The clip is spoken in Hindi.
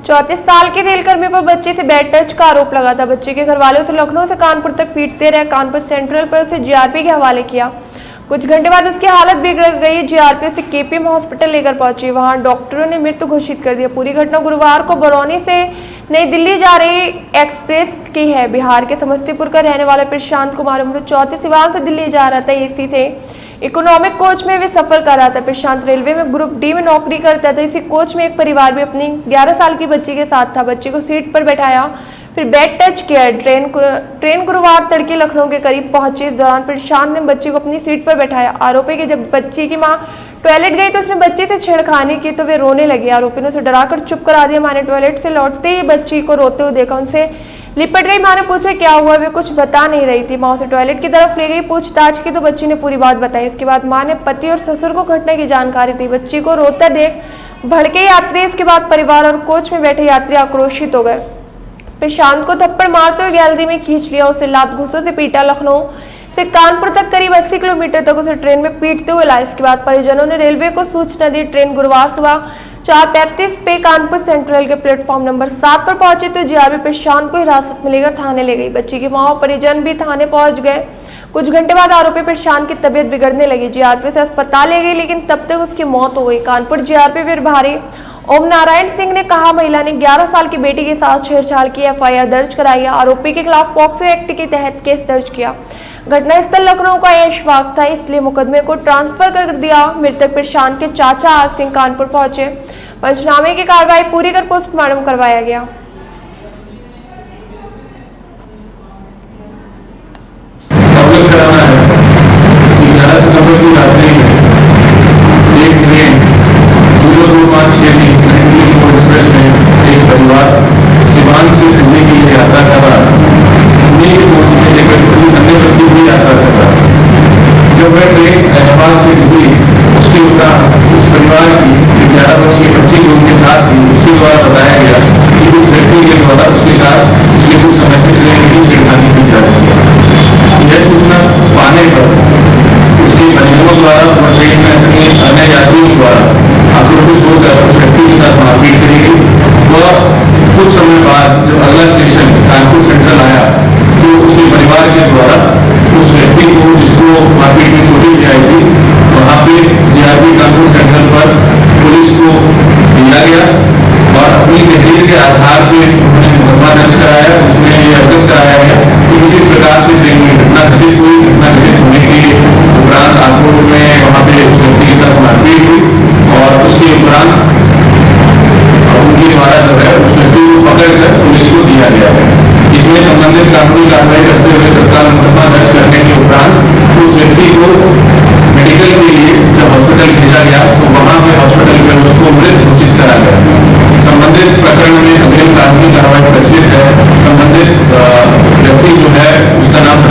34 साल के रेलकर्मी पर बच्चे से बैड टच का आरोप लगा था। बच्चे के घर वाले उसे लखनऊ से कानपुर तक पीटते रहे। कानपुर सेंट्रल पर उसे जीआरपी के हवाले किया। कुछ घंटे बाद उसकी हालत बिगड़ गई। जीआरपी उसे केपीएम हॉस्पिटल लेकर पहुंची। वहां डॉक्टरों ने मृत घोषित कर दिया। पूरी घटना गुरुवार को बरौनी से नई दिल्ली जा रही एक्सप्रेस की है। बिहार के समस्तीपुर का रहने वाला प्रशांत कुमार उम्र 34 सिवान से दिल्ली जा रहा था। एसी थे, इकोनॉमिक कोच में वे सफर कर रहा था। प्रशांत रेलवे में ग्रुप डी में नौकरी करता था। इसी कोच में एक परिवार भी अपनी 11 साल की बच्ची के साथ था। बच्ची को सीट पर बैठाया, फिर बेड टच किया। ट्रेन गुरुवार तड़के लखनऊ के करीब पहुंची। इस दौरान प्रशांत ने बच्ची को अपनी सीट पर बैठाया। आरोपी की जब बच्ची की मां टॉयलेट गई तो उसने बच्चे से छेड़खानी की तो वे रोने लगी। आरोपी ने उसे डराकर चुप करा दिया। मां ने टॉयलेट से लौटते ही बच्ची को रोते हुए देखा, उनसे लिपट गई। मां ने पूछा क्या हुआ, वे कुछ बता नहीं रही थी। मां उसे टॉयलेट की तरफ ले गई, पूछताछ की तो बच्ची ने पूरी बात बताई। इसके बाद मां ने पति और ससुर को घटना की जानकारी दी। बच्ची को रोता देख भड़के यात्री, इसके बाद परिवार और कोच में बैठे यात्री आक्रोशित हो गए। प्रशांत को थप्पड़ मारते हुए गैलरी में खींच लिया। उसे लात घूंसों से पीटा। लखनऊ से कानपुर तक करीब 80 किलोमीटर तक उसे ट्रेन में पीटते हुए लाया। इसके बाद परिजनों ने रेलवे को सूचना दी। ट्रेन गुरुवार सुबह 4:35 पे कानपुर सेंट्रल के प्लेटफॉर्म नंबर 7 पर पहुंची तो जीआरपी प्रशांत को हिरासत में लेकर थाने ले गई। बच्ची की मां और परिजन भी थाने पहुंच गए। कुछ घंटे बाद आरोपी प्रशांत की तबीयत बिगड़ने लगी। जीआरपी से अस्पताल ले गई, लेकिन तब तक उसकी मौत हो गई। कानपुर जीआरपी प्रभारी ओम नारायण सिंह ने कहा, महिला ने 11 साल की बेटी के साथ छेड़छाड़ की। एफआईआर दर्ज कराई। आरोपी के खिलाफ पॉक्सो एक्ट के तहत केस दर्ज किया। घटनास्थल लखनऊ का ऐशबाग था, इसलिए मुकदमे को ट्रांसफर कर दिया। मृतक प्रशांत के चाचा आर सिंह कानपुर पहुंचे। पंचनामे की कार्रवाई पूरी कर पोस्टमार्टम करवाया गया। एक्सप्रेस में एक परिवार सिवान से दिल्ली के लिए यात्रा कर रहा था। दिल्ली के पहुंचने एक अन्य व्यक्ति भी यात्रा कर रहा था। जब वह ट्रेन ऐशबाग से गुजरी, उसके उपरांत उस परिवार की 11 वर्षीय बच्ची जो उनके साथ थी, उसके द्वारा बताया गया कि उस व्यक्ति के द्वारा उसके साथ पिछले कुछ समय से ट्रेन की छेड़खानी की जा रही है। यह सूचना पाने पर उसके परिजनों द्वारा और ट्रेन में अपने अन्य यात्रियों द्वारा आक्रोशित होकर उस व्यक्ति के साथ मारपीट करी गई। वह कुछ समय बाद जब अगला स्टेशन कानपुर सेंट्रल आया तो उसके परिवार के द्वारा उस व्यक्ति को, जिसको मारपीट में चोटें भी आई थी, वहाँ पे जीआरपी कानपुर सेंट्रल पर पुलिस को दिया गया और अपनी तहरीर के आधार पर उन्होंने मुकदमा दर्ज कराया। उसमें यह अवगत कराया गया कि किसी प्रकार से ट्रेन में घटना घटित हुई। घटना घटित होने के उपरांत आक्रोश में वहाँ पे उस व्यक्ति के साथ मारपीट हुई और उसके उपरांत उनके द्वारा जो है उस व्यक्ति को पकड़कर पुलिस को दिया गया है। इसमें संबंधित कानूनी कार्रवाई करते हुए तत्काल मुकदमा दर्ज करने के उपरांत उस व्यक्ति को मेडिकल के लिए जब हॉस्पिटल भेजा गया तो वहां पे हॉस्पिटल में उसको मृत घोषित करा गया। संबंधित प्रकरण में अग्रिम कानूनी कार्रवाई प्रचलित है। संबंधित व्यक्ति जो है उसका नाम